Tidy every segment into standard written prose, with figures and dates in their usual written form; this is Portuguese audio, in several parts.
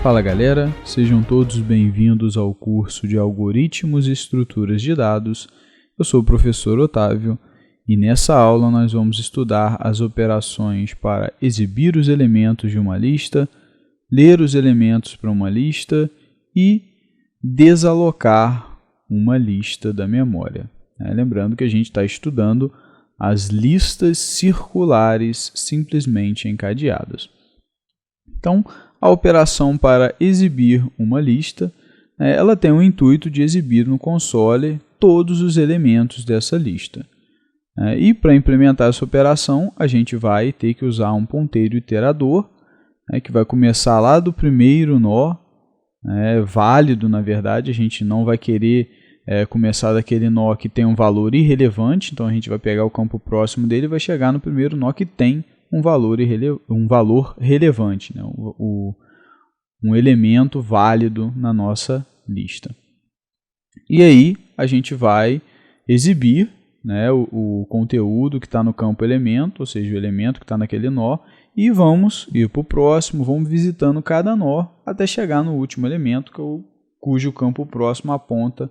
Fala galera, sejam todos bem-vindos ao curso de Algoritmos e Estruturas de Dados. Eu sou o professor Otávio e nessa aula nós vamos estudar as operações para exibir os elementos de uma lista, ler os elementos para uma lista e desalocar uma lista da memória. Lembrando que a gente está estudando as listas circulares simplesmente encadeadas. Então, a operação para exibir uma lista, ela tem o intuito de exibir no console todos os elementos dessa lista. E para implementar essa operação, a gente vai ter que usar um ponteiro iterador, que vai começar lá do primeiro nó, válido na verdade, a gente não vai querer começar daquele nó que tem um valor irrelevante, então a gente vai pegar o campo próximo dele e vai chegar no primeiro nó que tem um valor relevante, um elemento válido na nossa lista. E aí a gente vai exibir o conteúdo que está no campo elemento, ou seja, o elemento que está naquele nó, e vamos ir para o próximo, vamos visitando cada nó até chegar no último elemento, cujo campo próximo aponta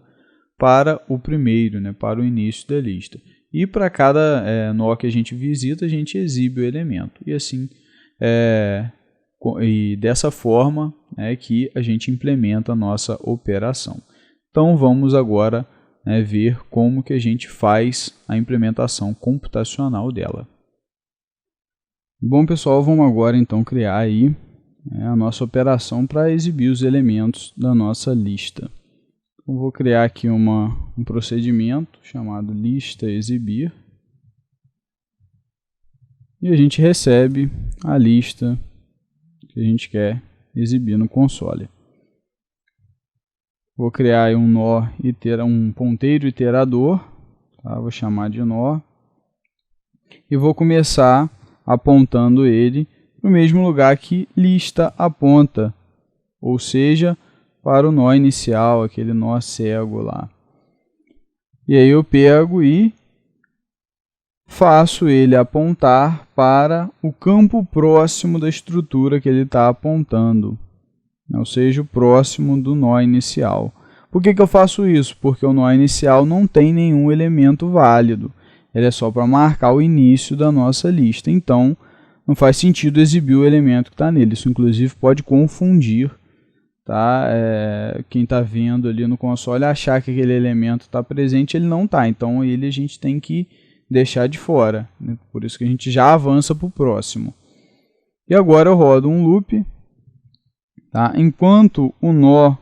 para o primeiro, para o início da lista. E para cada nó que a gente visita, a gente exibe o elemento. E assim, e dessa forma que a gente implementa a nossa operação. Então vamos agora ver como que a gente faz a implementação computacional dela. Bom pessoal, vamos agora então criar aí a nossa operação para exibir os elementos da nossa lista. Eu vou criar aqui um procedimento chamado lista exibir e a gente recebe a lista que a gente quer exibir no console. Vou criar aí um ponteiro iterador, tá? Vou chamar de nó e vou começar apontando ele para o mesmo lugar que lista aponta, ou seja, para o nó inicial, aquele nó cego lá. E aí eu pego e faço ele apontar para o campo próximo da estrutura que ele está apontando, ou seja, o próximo do nó inicial. Por que eu faço isso? Porque o nó inicial não tem nenhum elemento válido, ele é só para marcar o início da nossa lista, então não faz sentido exibir o elemento que está nele, isso inclusive pode confundir. Tá? Quem está vendo ali no console achar que aquele elemento está presente, ele não está, então ele a gente tem que deixar de fora, por isso que a gente já avança para o próximo. E agora eu rodo um loop, tá? Enquanto o nó,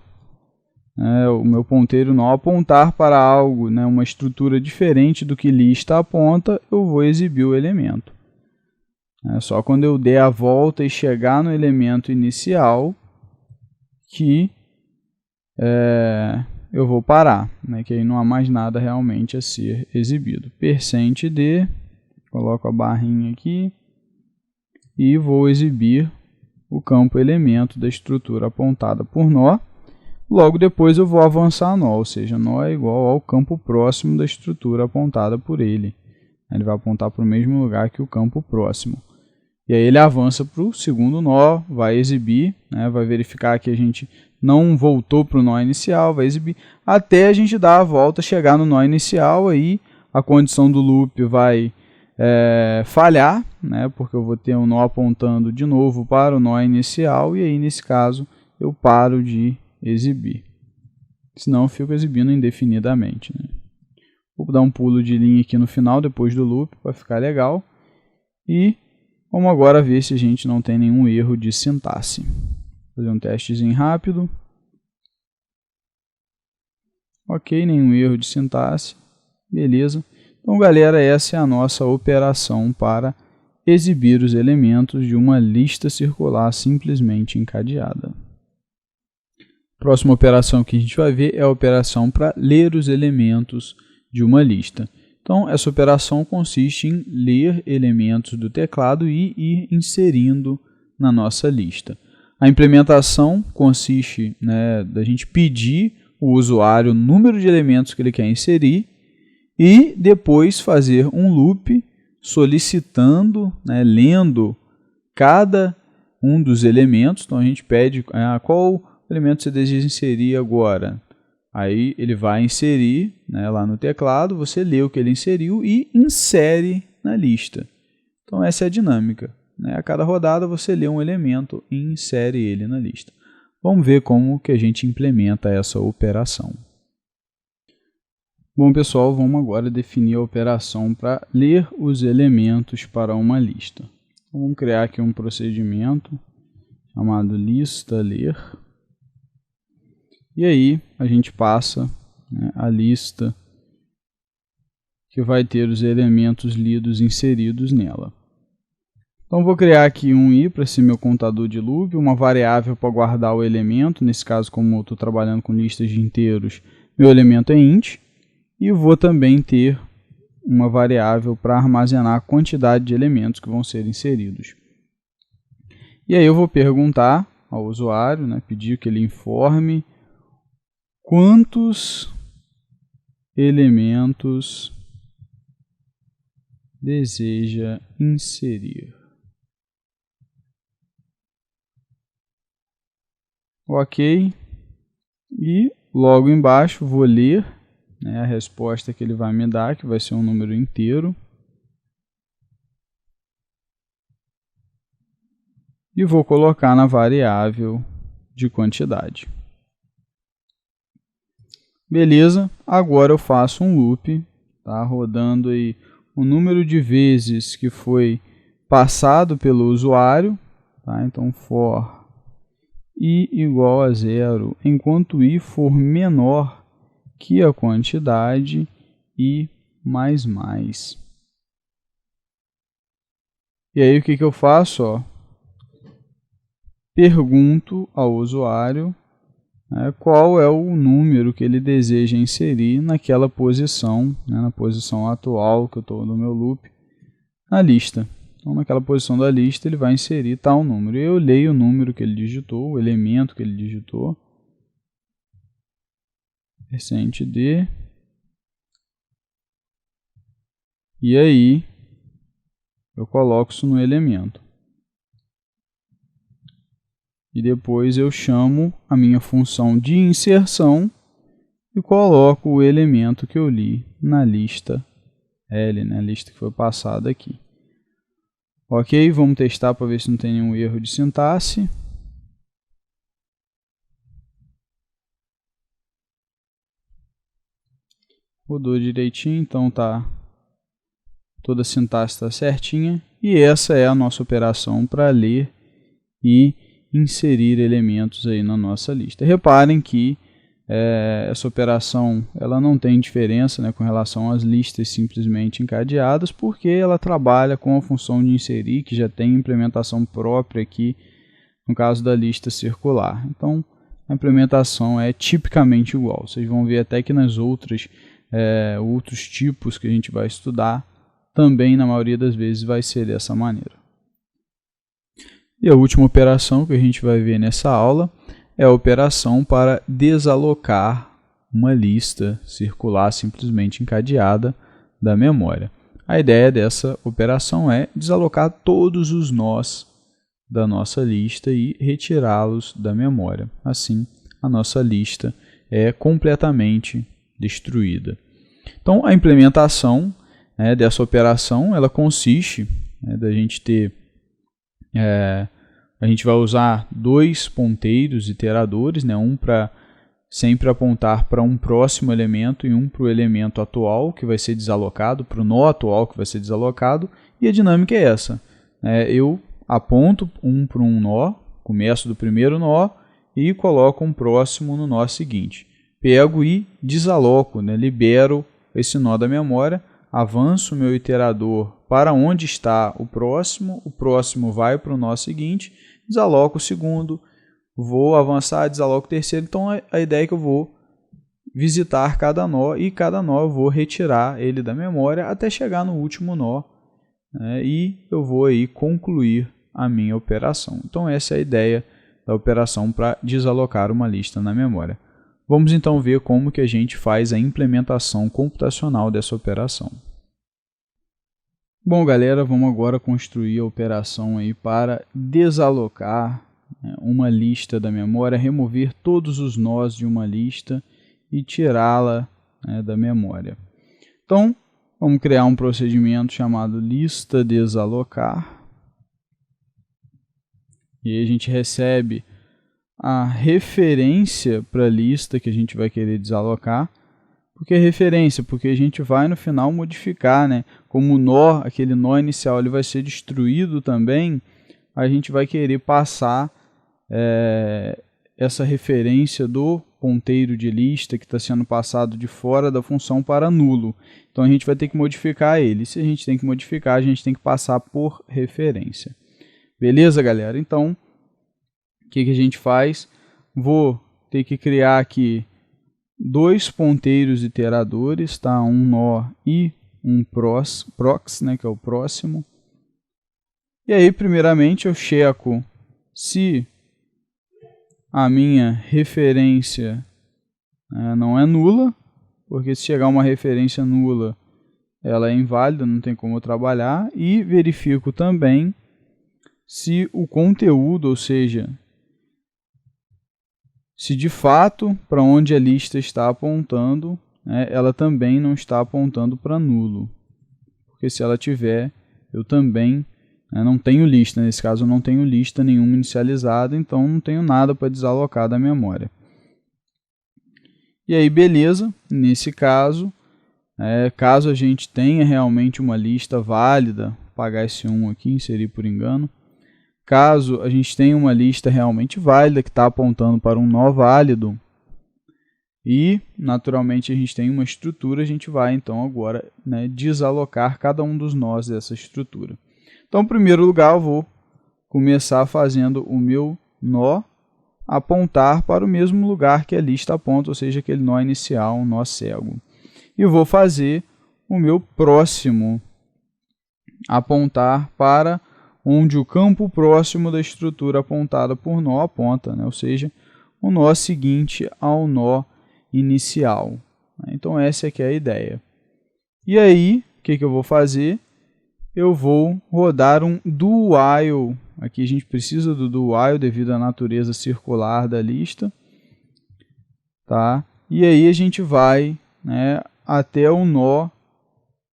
o meu ponteiro nó apontar para algo, uma estrutura diferente do que lista aponta, eu vou exibir o elemento. Só quando eu der a volta e chegar no elemento inicial que eu vou parar, que aí não há mais nada realmente a ser exibido. %d, coloco a barrinha aqui e vou exibir o campo elemento da estrutura apontada por nó. Logo depois eu vou avançar nó, ou seja, nó é igual ao campo próximo da estrutura apontada por ele. Ele vai apontar para o mesmo lugar que o campo próximo. E aí ele avança para o segundo nó, vai exibir, vai verificar que a gente não voltou para o nó inicial, vai exibir, até a gente dar a volta, chegar no nó inicial, aí a condição do loop vai falhar, porque eu vou ter um nó apontando de novo para o nó inicial, e aí nesse caso eu paro de exibir, senão eu fico exibindo indefinidamente. Vou dar um pulo de linha aqui no final, depois do loop, para ficar legal, e vamos agora ver se a gente não tem nenhum erro de sintaxe. Vou fazer um testezinho rápido. Ok, nenhum erro de sintaxe. Beleza. Então, galera, essa é a nossa operação para exibir os elementos de uma lista circular simplesmente encadeada. Próxima operação que a gente vai ver é a operação para ler os elementos de uma lista. Então, essa operação consiste em ler elementos do teclado e ir inserindo na nossa lista. A implementação consiste da gente pedir o usuário o número de elementos que ele quer inserir e depois fazer um loop solicitando, né, lendo cada um dos elementos. Então a gente pede qual elemento você deseja inserir agora. Aí ele vai inserir, né, lá no teclado, você lê o que ele inseriu e insere na lista. Então essa é a dinâmica, né? A cada rodada você lê um elemento e insere ele na lista. Vamos ver como que a gente implementa essa operação. Bom, pessoal, vamos agora definir a operação para ler os elementos para uma lista. Então, vamos criar aqui um procedimento chamado lista ler. E aí a gente passa, né, a lista que vai ter os elementos lidos inseridos nela. Então vou criar aqui um i para ser meu contador de loop, uma variável para guardar o elemento. Nesse caso, como eu estou trabalhando com listas de inteiros, meu elemento é int. E vou também ter uma variável para armazenar a quantidade de elementos que vão ser inseridos. E aí eu vou perguntar ao usuário, né, pedir que ele informe quantos elementos deseja inserir. Ok. E logo embaixo vou ler, né, a resposta que ele vai me dar, que vai ser um número inteiro. E vou colocar na variável de quantidade. Beleza, agora eu faço um loop, tá, rodando aí o número de vezes que foi passado pelo usuário, tá? Então for i igual a 0, enquanto i for menor que a quantidade i mais mais. E aí o que eu faço? Ó, pergunto ao usuário, né, qual é o número que ele deseja inserir naquela posição, né, na posição atual que eu estou no meu loop, na lista. Então, naquela posição da lista, ele vai inserir tal número. Eu leio o número que ele digitou, o elemento que ele digitou. Percent D. E aí, eu coloco isso no elemento. E depois eu chamo a minha função de inserção e coloco o elemento que eu li na lista L, né, a lista que foi passada aqui. Ok, vamos testar para ver se não tem nenhum erro de sintaxe. Rodou direitinho, então toda a sintaxe está certinha. E essa é a nossa operação para ler e inserir elementos aí na nossa lista. Reparem que essa operação ela não tem diferença, né, com relação às listas simplesmente encadeadas, porque ela trabalha com a função de inserir, que já tem implementação própria aqui, no caso da lista circular. Então, a implementação é tipicamente igual. Vocês vão ver até que nas outros tipos que a gente vai estudar, também na maioria das vezes vai ser dessa maneira. E a última operação que a gente vai ver nessa aula é a operação para desalocar uma lista circular simplesmente encadeada da memória. A ideia dessa operação é desalocar todos os nós da nossa lista e retirá-los da memória. Assim, a nossa lista é completamente destruída. Então, a implementação, né, dessa operação ela consiste, né, da gente ter a gente vai usar dois ponteiros iteradores, né, um para sempre apontar para um próximo elemento e um para o elemento atual que vai ser desalocado, para o nó atual que vai ser desalocado, e a dinâmica é essa. Eu aponto um para um nó, começo do primeiro nó e coloco um próximo no nó seguinte. Pego e desaloco, né, libero esse nó da memória, avanço o meu iterador para onde está o próximo vai para o nó seguinte, desaloco o segundo, vou avançar, desaloco o terceiro. Então a ideia é que eu vou visitar cada nó e cada nó eu vou retirar ele da memória até chegar no último nó, né, e eu vou aí concluir a minha operação. Então essa é a ideia da operação para desalocar uma lista na memória. Vamos então ver como que a gente faz a implementação computacional dessa operação. Bom, galera, vamos agora construir a operação aí para desalocar uma lista da memória, remover todos os nós de uma lista e tirá-la da memória. Então, vamos criar um procedimento chamado lista desalocar. E aí a gente recebe a referência para a lista que a gente vai querer desalocar. Por que referência? Porque a gente vai no final modificar, né? Como o nó, aquele nó inicial, ele vai ser destruído também, a gente vai querer passar essa referência do ponteiro de lista que está sendo passado de fora da função para nulo. Então a gente vai ter que modificar ele. Se a gente tem que modificar, a gente tem que passar por referência. Beleza, galera? Então, o que a gente faz? Vou ter que criar aqui dois ponteiros iteradores, tá? Um nó e um prox, né, que é o próximo. E aí, primeiramente, eu checo se a minha referência não é nula, porque se chegar uma referência nula, ela é inválida, não tem como eu trabalhar. E verifico também se o conteúdo, ou seja, se de fato para onde a lista está apontando, ela também não está apontando para nulo. Porque se ela tiver, eu também não tenho lista. Nesse caso, eu não tenho lista nenhuma inicializada, então não tenho nada para desalocar da memória. E aí, beleza, nesse caso, caso a gente tenha realmente uma lista válida, vou apagar esse 1 aqui, inserir por engano. Caso a gente tenha uma lista realmente válida, que está apontando para um nó válido, e naturalmente a gente tem uma estrutura, a gente vai então agora desalocar cada um dos nós dessa estrutura. Então, em primeiro lugar, eu vou começar fazendo o meu nó apontar para o mesmo lugar que a lista aponta, ou seja, aquele nó inicial, um nó cego. E vou fazer o meu próximo apontar para onde o campo próximo da estrutura apontada por nó aponta, ou seja, o nó seguinte ao nó inicial. Então essa aqui é a ideia. E aí, o que eu vou fazer? Eu vou rodar um do while. Aqui a gente precisa do do while devido à natureza circular da lista. Tá? E aí a gente vai até o nó,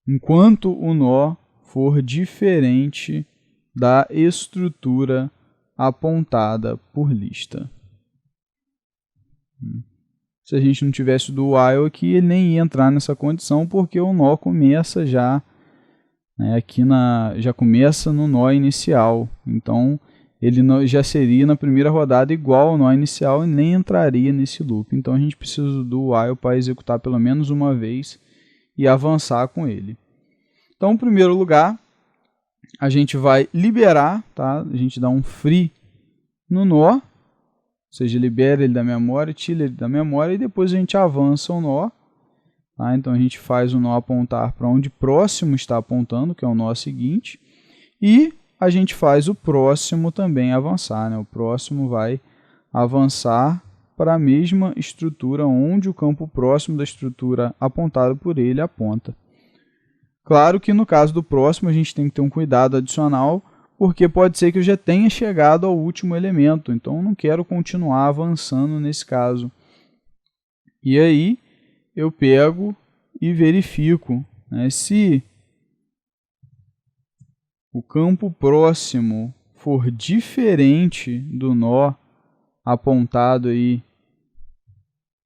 enquanto o nó for diferente da estrutura apontada por lista. Se a gente não tivesse o do while aqui, ele nem ia entrar nessa condição, porque o nó começa já já começa no nó inicial. Então ele já seria na primeira rodada igual ao nó inicial e nem entraria nesse loop. Então a gente precisa do while para executar pelo menos uma vez e avançar com ele. Então, em primeiro lugar, a gente vai liberar, tá? A gente dá um free no nó, ou seja, libera ele da memória, tira ele da memória e depois a gente avança o nó. Tá? Então a gente faz o nó apontar para onde próximo está apontando, que é o nó seguinte, e a gente faz o próximo também avançar. O próximo vai avançar para a mesma estrutura onde o campo próximo da estrutura apontado por ele aponta. Claro que no caso do próximo a gente tem que ter um cuidado adicional, porque pode ser que eu já tenha chegado ao último elemento, então eu não quero continuar avançando nesse caso. E aí eu pego e verifico se o campo próximo for diferente do nó apontado aí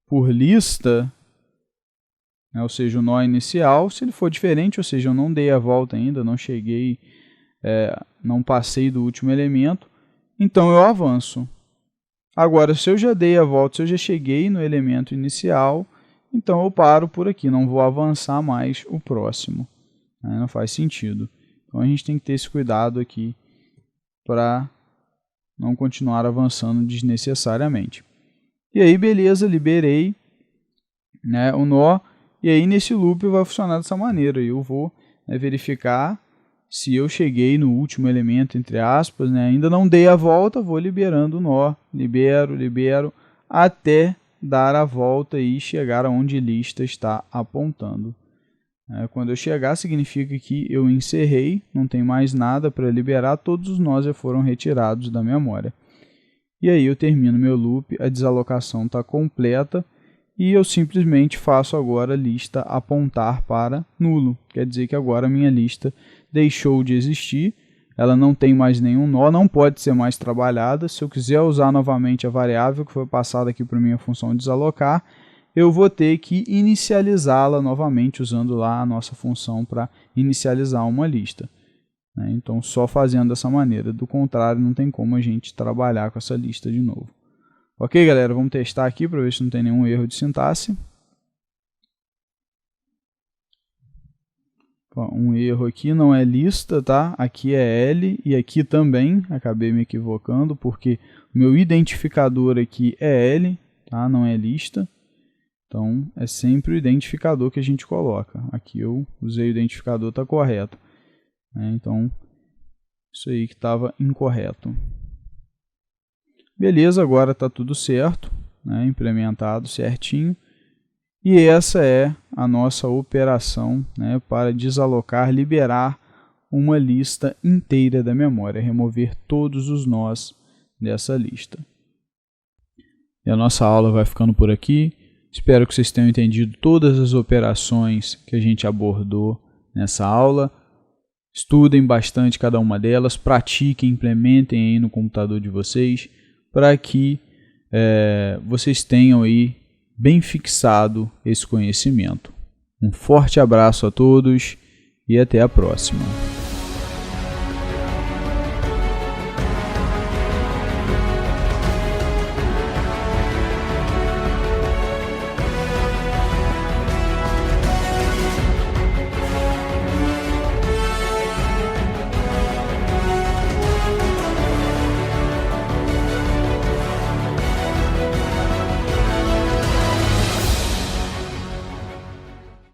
por lista, ou seja, o nó inicial. Se ele for diferente, ou seja, eu não dei a volta ainda, não cheguei, não passei do último elemento, então eu avanço. Agora, se eu já dei a volta, se eu já cheguei no elemento inicial, então eu paro por aqui, não vou avançar mais o próximo. Não faz sentido. Então a gente tem que ter esse cuidado aqui para não continuar avançando desnecessariamente. E aí, beleza, liberei o nó. E aí nesse loop vai funcionar dessa maneira. Eu vou verificar se eu cheguei no último elemento, entre aspas, ainda não dei a volta, vou liberando o nó, libero, até dar a volta e chegar aonde lista está apontando. Quando eu chegar, significa que eu encerrei, não tem mais nada para liberar, todos os nós já foram retirados da memória. E aí eu termino meu loop, a desalocação está completa e eu simplesmente faço agora a lista apontar para nulo. Quer dizer que agora a minha lista deixou de existir, ela não tem mais nenhum nó, não pode ser mais trabalhada. Se eu quiser usar novamente a variável que foi passada aqui para minha função desalocar, eu vou ter que inicializá-la novamente usando lá a nossa função para inicializar uma lista. Então, só fazendo dessa maneira. Do contrário, não tem como a gente trabalhar com essa lista de novo. Ok, galera? Vamos testar aqui para ver se não tem nenhum erro de sintaxe. Um erro aqui não é lista, tá? Aqui é L e aqui também. Acabei me equivocando porque o meu identificador aqui é L, tá? Não é lista. Então, é sempre o identificador que a gente coloca. Aqui eu usei o identificador, está correto. Então, isso aí que estava incorreto. Beleza, agora está tudo certo, implementado certinho. E essa é a nossa operação para desalocar, liberar uma lista inteira da memória, remover todos os nós dessa lista. E a nossa aula vai ficando por aqui. Espero que vocês tenham entendido todas as operações que a gente abordou nessa aula. Estudem bastante cada uma delas, pratiquem, implementem aí no computador de vocês, para que vocês tenham aí bem fixado esse conhecimento. Um forte abraço a todos e até a próxima.